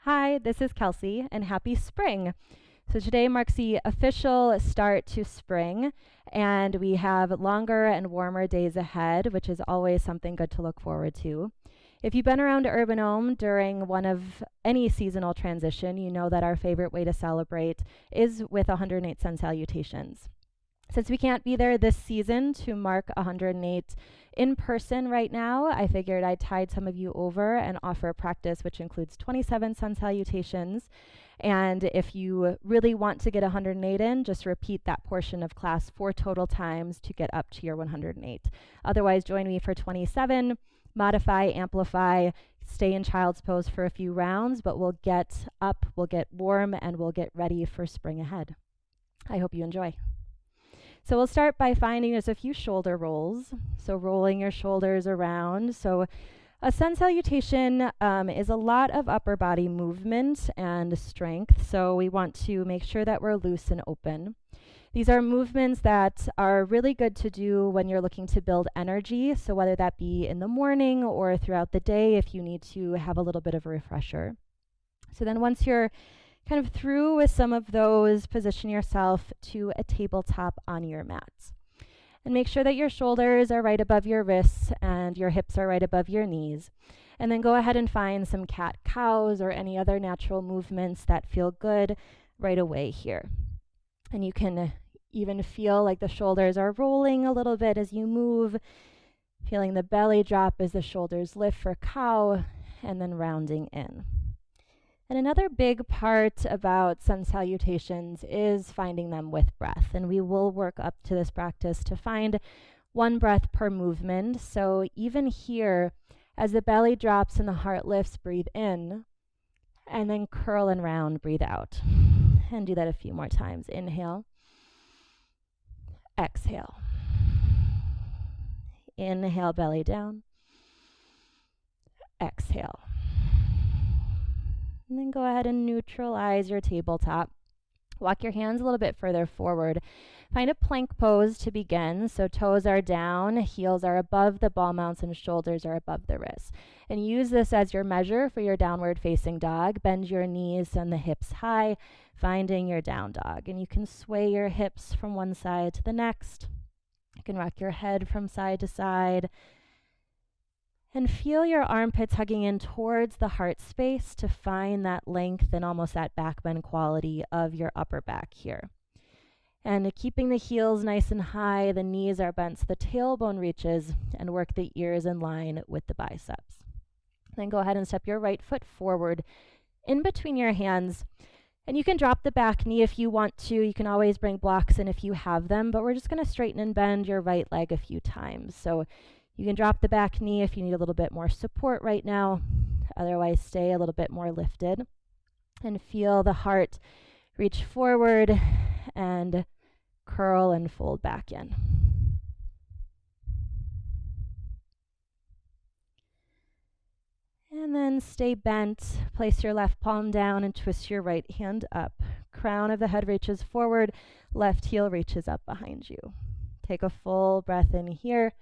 Hi, this is Kelsey, and happy spring. So today marks the official start to spring, and we have longer and warmer days ahead, which is always something good to look forward to. If you've been around Urban Home during one of any seasonal transition, you know that our favorite way to celebrate is with 108 sun salutations. Since we can't be there this season to mark 108 in person right now, I figured I'd tide some of you over and offer a practice which includes 27 sun salutations. And if you really want to get 108 in, just repeat that portion of class 4 total times to get up to your 108. Otherwise, join me for 27, modify, amplify, stay in child's pose for a few rounds, but we'll get up, we'll get warm, and we'll get ready for spring ahead. I hope you enjoy. So we'll start by finding there's a few shoulder rolls. So rolling your shoulders around. So a sun salutation is a lot of upper body movement and strength. So we want to make sure that we're loose and open. These are movements that are really good to do when you're looking to build energy. So whether that be in the morning or throughout the day, if you need to have a little bit of a refresher. So then once you're kind of through with some of those, position yourself to a tabletop on your mat. And make sure that your shoulders are right above your wrists and your hips are right above your knees. And then go ahead and find some cat-cows or any other natural movements that feel good right away here. And you can even feel like the shoulders are rolling a little bit as you move, feeling the belly drop as the shoulders lift for cow, and then rounding in. And another big part about sun salutations is finding them with breath. And we will work up to this practice to find one breath per movement. So even here, as the belly drops and the heart lifts, breathe in, and then curl and round, breathe out. And do that a few more times. Inhale. Exhale. Inhale, belly down. Exhale. And then go ahead and neutralize your tabletop. Walk your hands a little bit further forward. Find a plank pose to begin. So toes are down, heels are above the ball mounts, and shoulders are above the wrists. And use this as your measure for your downward facing dog. Bend your knees and the hips high, finding your down dog. And you can sway your hips from one side to the next. You can rock your head from side to side. And feel your armpits hugging in towards the heart space to find that length and almost that back bend quality of your upper back here. And keeping the heels nice and high, the knees are bent so the tailbone reaches, and work the ears in line with the biceps. Then go ahead and step your right foot forward in between your hands. And you can drop the back knee if you want to. You can always bring blocks in if you have them, but we're just going to straighten and bend your right leg a few times. So you can drop the back knee if you need a little bit more support right now. Otherwise, stay a little bit more lifted. And feel the heart reach forward and curl and fold back in. And then stay bent. Place your left palm down and twist your right hand up. Crown of the head reaches forward. Left heel reaches up behind you. Take a full breath in here.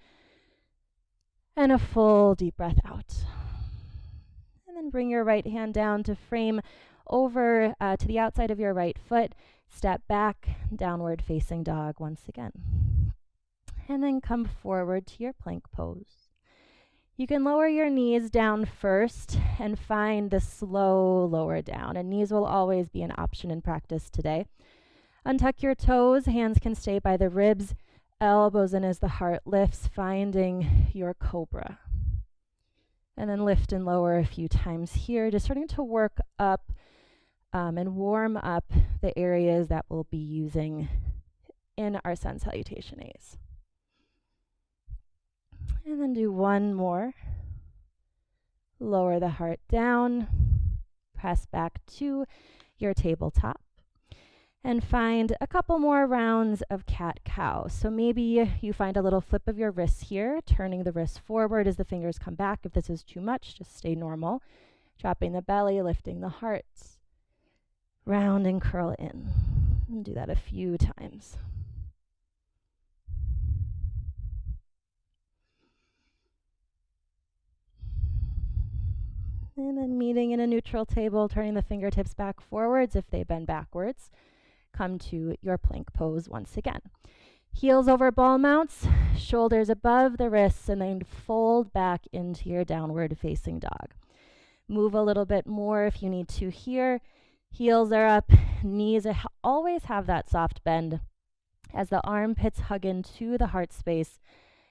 And a full deep breath out. And then bring your right hand down to frame over to the outside of your right foot. Step back, downward facing dog once again. And then come forward to your plank pose. You can lower your knees down first and find the slow lower down. And knees will always be an option in practice today. Untuck your toes, hands can stay by the ribs. Elbows in as the heart lifts, finding your cobra. And then lift and lower a few times here, just starting to work up and warm up the areas that we'll be using in our sun salutation A's. And then do one more. Lower the heart down, press back to your tabletop. And find a couple more rounds of cat-cow. So maybe you find a little flip of your wrists here, turning the wrists forward as the fingers come back. If this is too much, just stay normal. Dropping the belly, lifting the heart. Round and curl in. And do that a few times. And then meeting in a neutral table, turning the fingertips back forwards if they bend backwards. Come to your plank pose once again. Heels over ball mounts, shoulders above the wrists, and then fold back into your downward facing dog. Move a little bit more if you need to here. Heels are up, knees always have that soft bend as the armpits hug into the heart space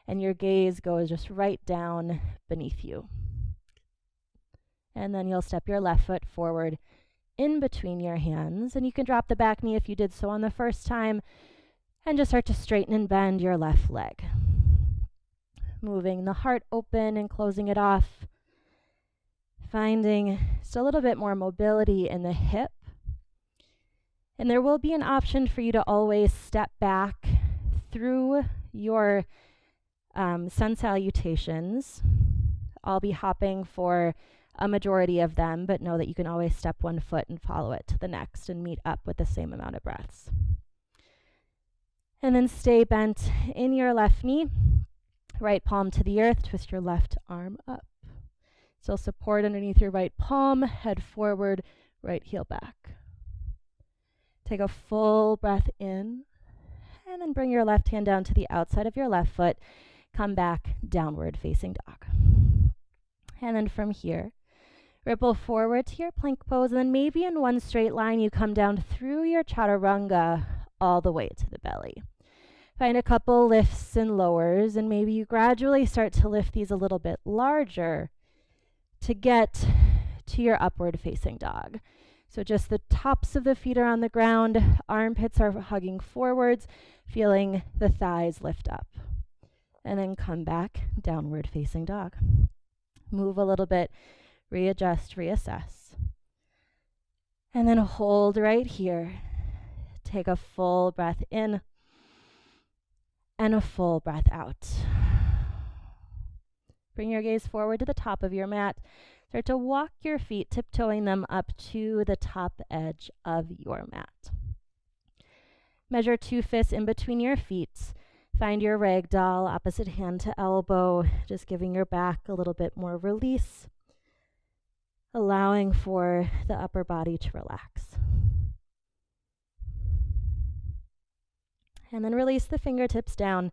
and your gaze goes just right down beneath you. And then you'll step your left foot forward in between your hands, and you can drop the back knee if you did so on the first time and just start to straighten and bend your left leg. Moving the heart open and closing it off. Finding just a little bit more mobility in the hip. And there will be an option for you to always step back through your sun salutations. I'll be hopping for a majority of them, but know that you can always step one foot and follow it to the next and meet up with the same amount of breaths. And then stay bent in your left knee, right palm to the earth, twist your left arm up. Still support underneath your right palm, head forward, right heel back. Take a full breath in, and then bring your left hand down to the outside of your left foot. Come back, downward facing dog. And then from here, ripple forward to your plank pose, and then maybe in one straight line you come down through your chaturanga all the way to the belly. Find a couple lifts and lowers, and maybe you gradually start to lift these a little bit larger to get to your upward facing dog. So just the tops of the feet are on the ground, armpits are hugging forwards, feeling the thighs lift up. And then come back, downward facing dog. Move a little bit, readjust, reassess. And then hold right here. Take a full breath in and a full breath out. Bring your gaze forward to the top of your mat. Start to walk your feet, tiptoeing them up to the top edge of your mat. Measure 2 fists in between your feet. Find your ragdoll, opposite hand to elbow, just giving your back a little bit more release, allowing for the upper body to relax. And then release the fingertips down.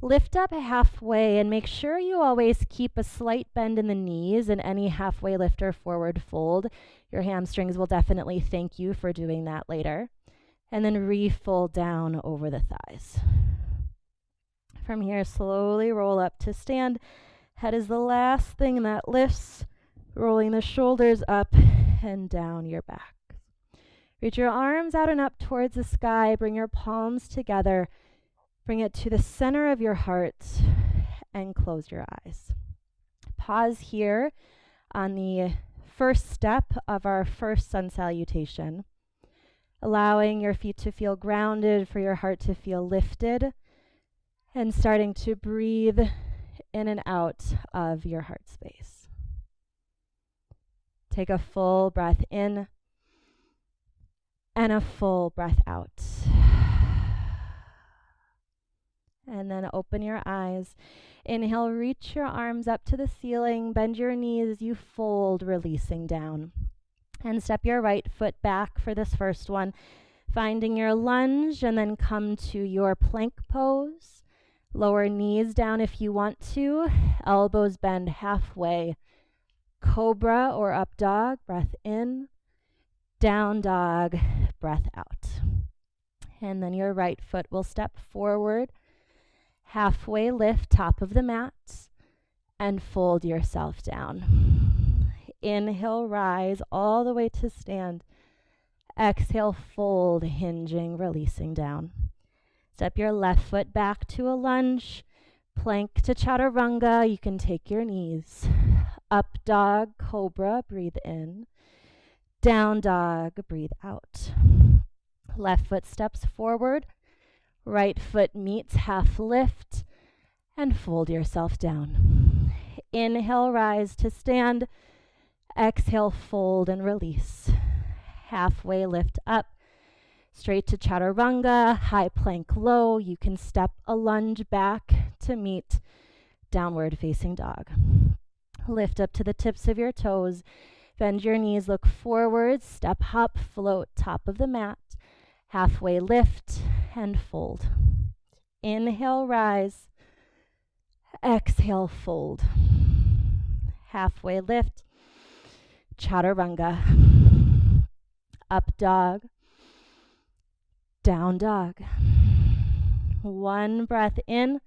Lift up halfway and make sure you always keep a slight bend in the knees in any halfway lift or forward fold. Your hamstrings will definitely thank you for doing that later. And then refold down over the thighs. From here, slowly roll up to stand. Head is the last thing that lifts, rolling the shoulders up and down your back. Reach your arms out and up towards the sky. Bring your palms together. Bring it to the center of your heart and close your eyes. Pause here on the first step of our first sun salutation, allowing your feet to feel grounded, for your heart to feel lifted, and starting to breathe in and out of your heart space. Take a full breath in and a full breath out. And then open your eyes. Inhale, reach your arms up to the ceiling. Bend your knees as you fold, releasing down. And step your right foot back for this first one. Finding your lunge, and then come to your plank pose. Lower knees down if you want to. Elbows bend halfway. Cobra or up dog, breath in. Down dog, breath out. And then your right foot will step forward. Halfway lift, top of the mat, and fold yourself down. Inhale, rise all the way to stand. Exhale, fold, hinging, releasing down. Step your left foot back to a lunge. Plank to chaturanga. You can take your knees. Up dog, cobra, breathe in. Down dog, breathe out. Left foot steps forward. Right foot meets half lift and fold yourself down. Inhale, rise to stand. Exhale, fold and release. Halfway lift up. Straight to chaturanga, high plank low. You can step a lunge back to meet downward facing dog. Lift up to the tips of your toes. Bend your knees, look forward, step, hop, float, top of the mat. Halfway lift and fold. Inhale, rise. Exhale, fold. Halfway lift. Chaturanga. Up dog. Down dog. One breath in.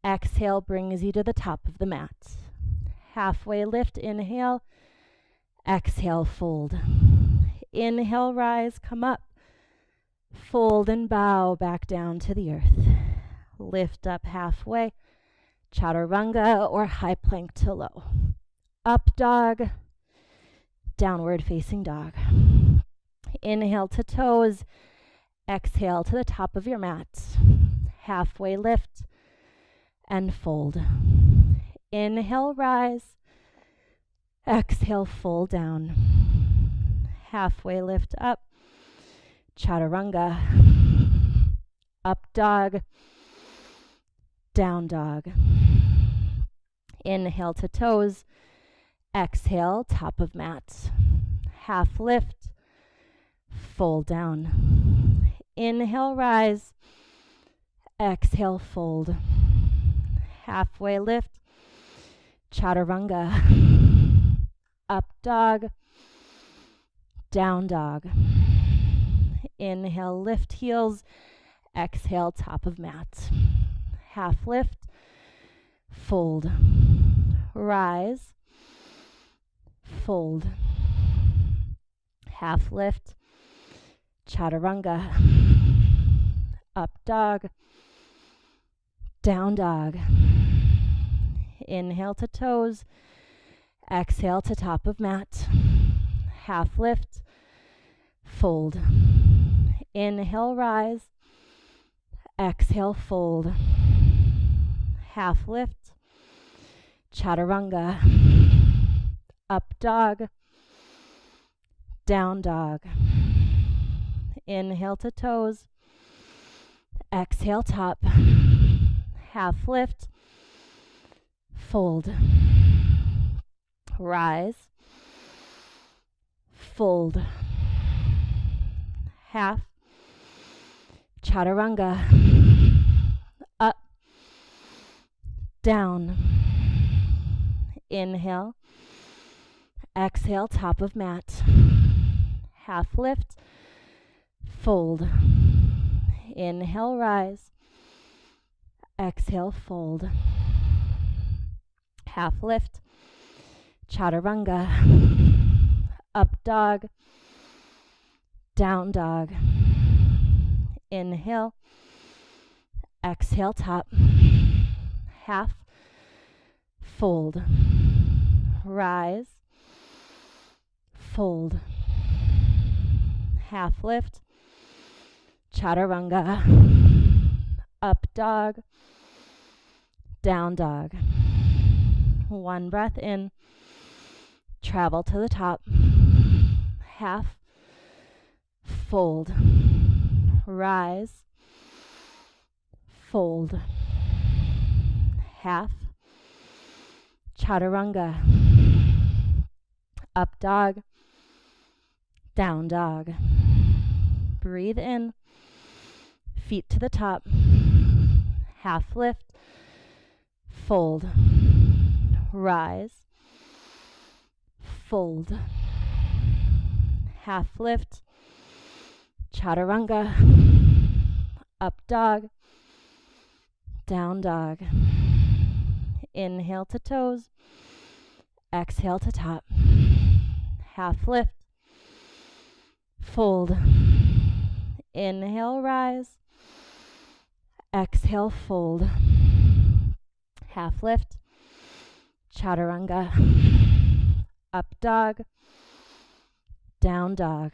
Exhale brings you to the top of the mat. Halfway lift, inhale. Exhale, fold. Inhale, rise, come up. Fold and bow back down to the earth. Lift up halfway. Chaturanga or high plank to low. Up dog. Downward facing dog. Inhale to toes. Exhale to the top of your mat. Halfway lift and fold. Inhale, rise. Exhale, fold down. Halfway lift up. Chaturanga. Up dog. Down dog. Inhale to toes. Exhale, top of mat. Half lift. Fold down. Inhale, rise. Exhale, fold. Halfway lift. Chaturanga. Up dog. Down dog. Inhale, lift heels. Exhale, top of mat. Half lift. Fold. Rise. Fold. Half lift. Chaturanga. Up dog. Down dog. Inhale to toes. Exhale to top of mat. Half lift. Fold. Inhale, rise. Exhale, fold. Half lift. Chaturanga. Up dog. Down dog. Inhale to toes. Exhale, top. Half lift. Fold. Rise. Fold. Half. Chaturanga. Up. Down. Inhale. Exhale, top of mat. Half lift. Fold. Inhale, rise. Exhale, fold. Half lift. Chaturanga. Up dog. Down dog. Inhale. Exhale, top. Half. Fold. Rise. Fold. Half lift. Chaturanga. Up dog. Down dog. One breath in. Travel to the top. Half. Fold. Rise. Fold. Half. Chaturanga. Up dog. Down dog. Breathe in. Feet to the top. Half lift. Fold. Rise. Fold. Half lift. Chaturanga. Up dog. Down dog. Inhale to toes. Exhale to top. Half lift. Fold. Inhale, rise. Exhale, fold. Half lift. Chaturanga. Up dog. Down dog.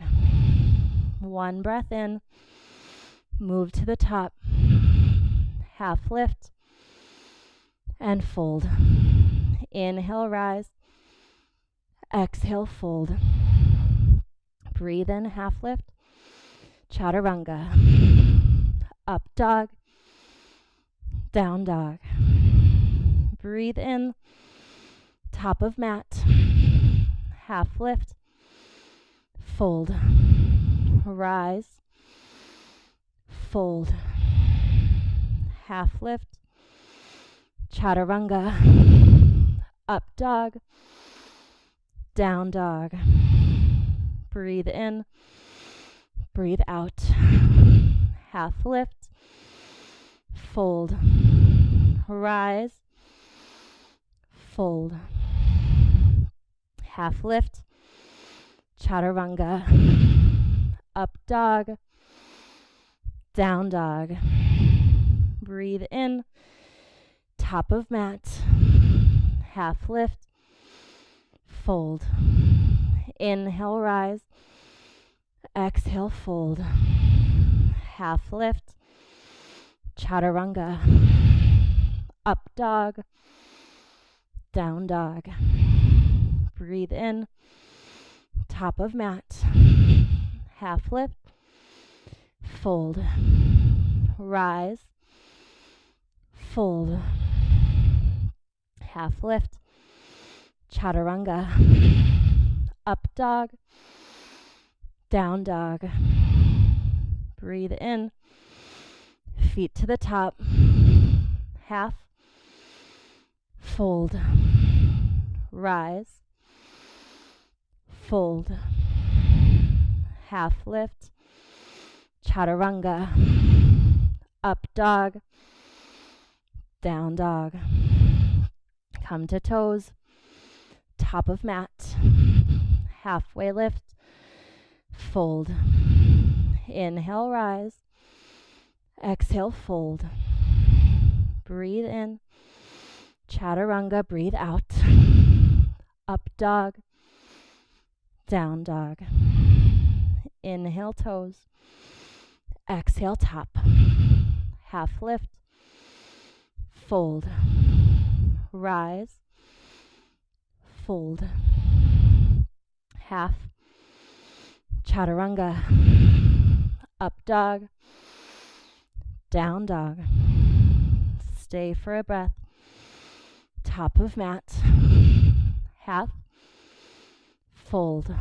One breath in. Move to the top. Half lift. And fold. Inhale, rise. Exhale, fold. Breathe in, half lift. Chaturanga. Up dog. Down dog. Breathe in. top of mat, half lift, fold, rise, fold, half lift, chaturanga, up dog, down dog. Breathe in, breathe out, half lift, fold, rise, fold, half lift, chaturanga, up dog, down dog. Breathe in, top of mat, half lift, fold, inhale, rise, exhale, fold, half lift, chaturanga, up dog, down dog. Breathe in, top of mat, half lift, fold, rise, fold, half lift, chaturanga, up dog, down dog. Breathe in, feet to the top, half, fold, rise, fold, half lift, chaturanga, up dog, down dog. Come to toes, top of mat, halfway lift, fold, inhale, rise, exhale, fold. Breathe in, chaturanga, breathe out, up dog, down dog. Inhale, toes, exhale, top, half lift, fold, rise, fold, half, chaturanga, up dog, down dog. Stay for a breath. Top of mat, half, fold,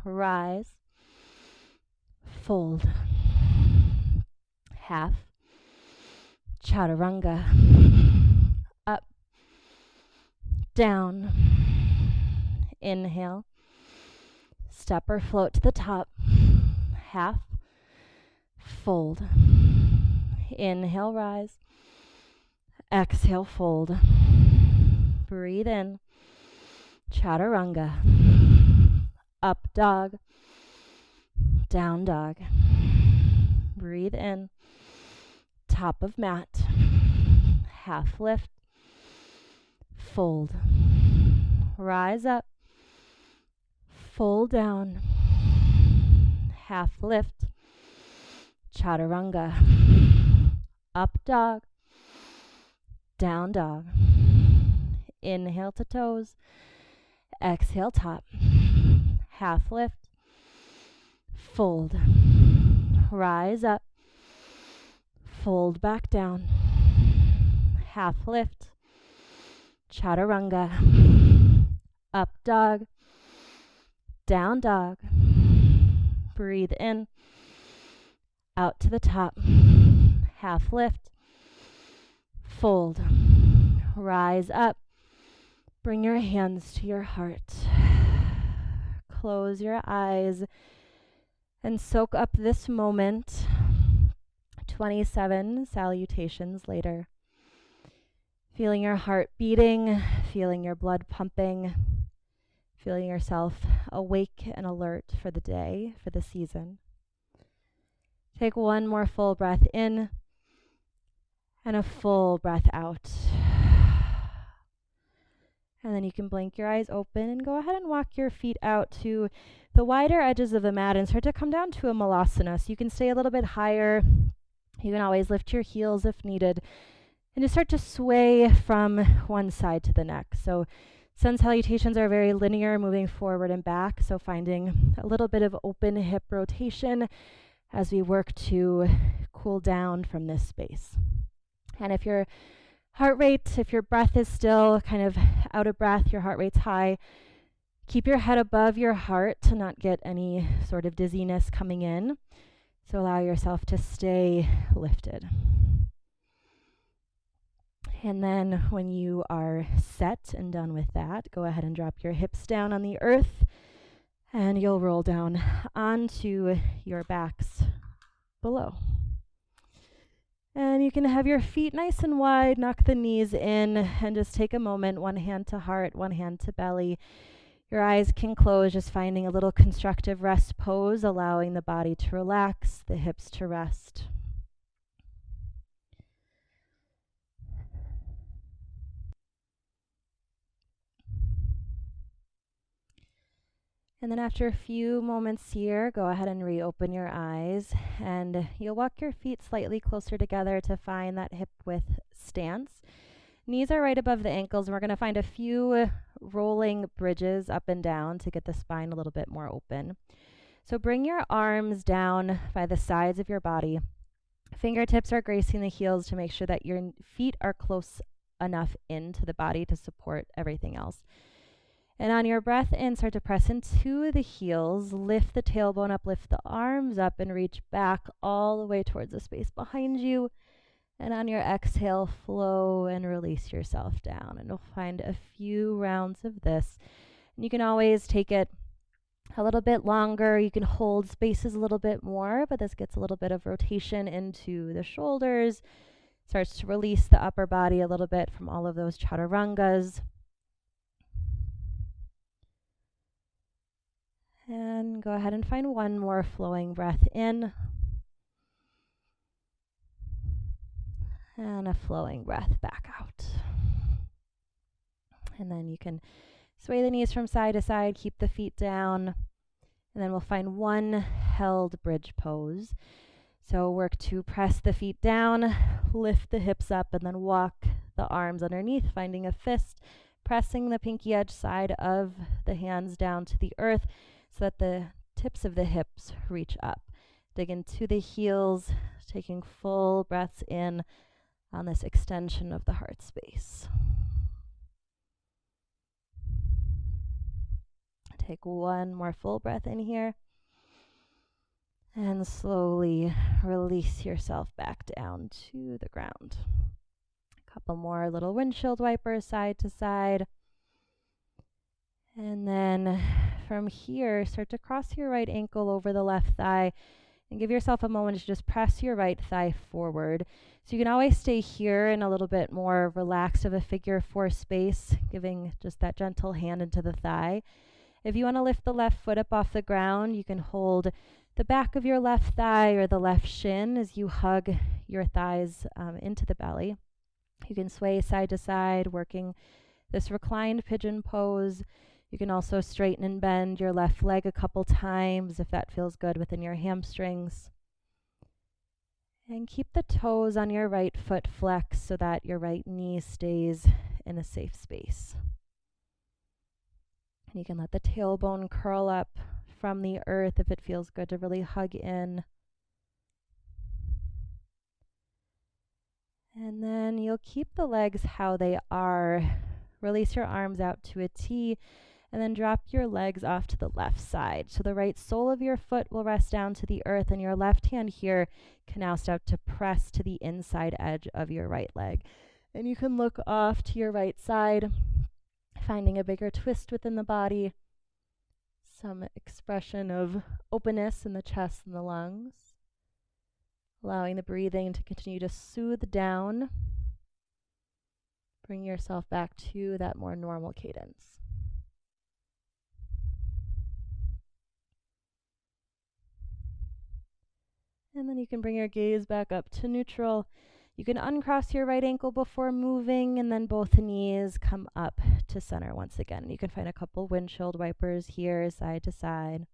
rise, fold, half, chaturanga, up, down, inhale, step or float to the top, half, fold, inhale, rise, exhale, fold, breathe in, chaturanga, up dog, down dog, breathe in, top of mat, half lift, fold, rise up, fold down, half lift, chaturanga, up dog, down dog. Inhale to toes, exhale top, half lift, fold, rise up, fold back down, half lift, chaturanga, up dog, down dog. Breathe in, out to the top, half lift, fold, rise up, bring your hands to your heart, close your eyes, and soak up this moment. 27 salutations later. Feeling your heart beating, feeling your blood pumping, feeling yourself awake and alert for the day, for the season. Take one more full breath in and a full breath out. And then you can blink your eyes open and go ahead and walk your feet out to the wider edges of the mat and start to come down to a malasana. So you can stay a little bit higher. You can always lift your heels if needed. And just start to sway from one side to the next. So sun salutations are very linear, moving forward and back. So finding a little bit of open hip rotation as we work to cool down from this space. And if you're Heart rate, if your breath is still kind of out of breath, your heart rate's high, keep your head above your heart to not get any sort of dizziness coming in. So allow yourself to stay lifted. And then when you are set and done with that, go ahead and drop your hips down on the earth, and you'll roll down onto your backs below. And you can have your feet nice and wide, knock the knees in, and just take a moment, one hand to heart, one hand to belly. Your eyes can close, just finding a little constructive rest pose, allowing the body to relax, the hips to rest. And then after a few moments here, go ahead and reopen your eyes, and you'll walk your feet slightly closer together to find that hip width stance. Knees are right above the ankles, and we're going to find a few rolling bridges up and down to get the spine a little bit more open. So bring your arms down by the sides of your body. Fingertips are gracing the heels to make sure that your feet are close enough into the body to support everything else. And on your breath in, start to press into the heels, lift the tailbone up, lift the arms up, and reach back all the way towards the space behind you. And on your exhale, flow and release yourself down. And you'll find a few rounds of this. And you can always take it a little bit longer. You can hold spaces a little bit more, but this gets a little bit of rotation into the shoulders. Starts to release the upper body a little bit from all of those chaturangas. And go ahead and find one more flowing breath in. And a flowing breath back out. And then you can sway the knees from side to side, keep the feet down. And then we'll find one held bridge pose. So work to press the feet down, lift the hips up, and then walk the arms underneath, finding a fist, pressing the pinky edge side of the hands down to the earth so that the tips of the hips reach up. Dig into the heels, taking full breaths in on this extension of the heart space. Take one more full breath in here. And slowly release yourself back down to the ground. A couple more little windshield wipers side to side. And then from here, start to cross your right ankle over the left thigh and give yourself a moment to just press your right thigh forward. So you can always stay here in a little bit more relaxed of a figure four space, giving just that gentle hand into the thigh. If you want to lift the left foot up off the ground, you can hold the back of your left thigh or the left shin as you hug your thighs into the belly. You can sway side to side, working this reclined pigeon pose. You can also straighten and bend your left leg a couple times if that feels good within your hamstrings. And keep the toes on your right foot flexed so that your right knee stays in a safe space. And you can let the tailbone curl up from the earth if it feels good to really hug in. And then you'll keep the legs how they are. Release your arms out to a T, and then drop your legs off to the left side. So the right sole of your foot will rest down to the earth, and your left hand here can now start to press to the inside edge of your right leg. And you can look off to your right side, finding a bigger twist within the body, some expression of openness in the chest and the lungs, allowing the breathing to continue to soothe down. Bring yourself back to that more normal cadence. And then you can bring your gaze back up to neutral. You can uncross your right ankle before moving, and then both knees come up to center once again. You can find a couple windshield wipers here, side to side.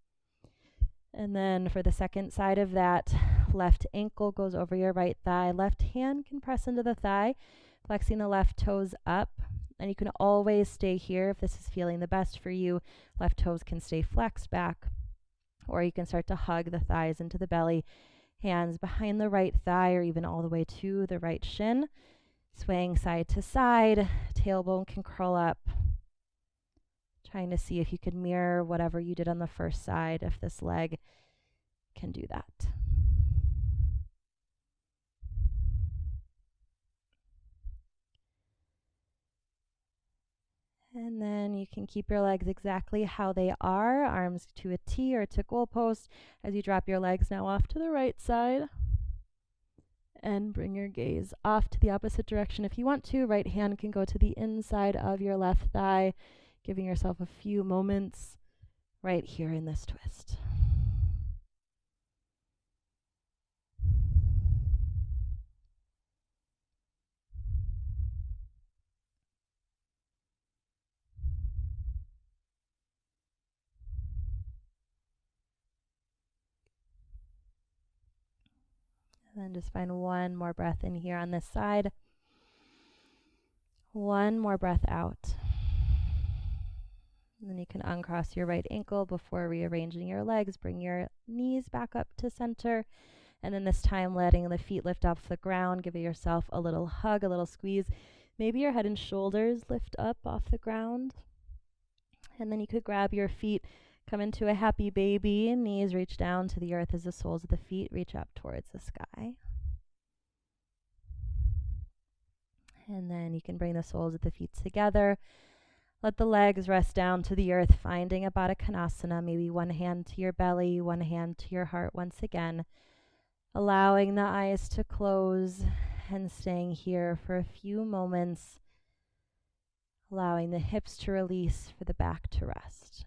And then for the second side of that, left ankle goes over your right thigh. Left hand can press into the thigh, flexing the left toes up. And you can always stay here if this is feeling the best for you. Left toes can stay flexed back, or you can start to hug the thighs into the belly. Hands behind the right thigh or even all the way to the right shin. Swaying side to side, tailbone can curl up. Trying to see if you could mirror whatever you did on the first side, if this leg can do that. And then you can keep your legs exactly how they are, arms to a T or to goalpost, as you drop your legs now off to the right side. And bring your gaze off to the opposite direction if you want to. Right hand can go to the inside of your left thigh, giving yourself a few moments right here in this twist. And then just find one more breath in here on this side. One more breath out. And then you can uncross your right ankle before rearranging your legs. Bring your knees back up to center. And then this time letting the feet lift off the ground. Give yourself a little hug, a little squeeze. Maybe your head and shoulders lift up off the ground. And then you could grab your feet, come into a happy baby. Knees reach down to the earth as the soles of the feet reach up towards the sky. And then you can bring the soles of the feet together. Let the legs rest down to the earth, finding a Baddha Konasana. Maybe one hand to your belly, one hand to your heart once again. Allowing the eyes to close and staying here for a few moments. Allowing the hips to release for the back to rest.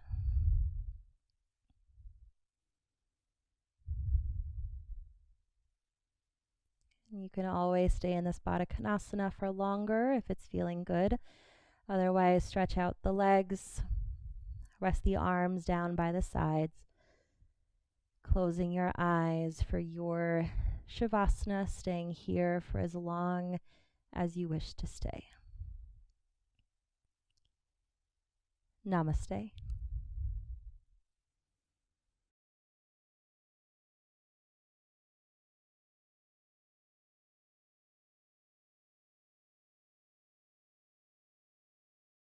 You can always stay in this Baddha Konasana for longer if it's feeling good. Otherwise, stretch out the legs, rest the arms down by the sides, closing your eyes for your Shavasana, staying here for as long as you wish to stay. Namaste.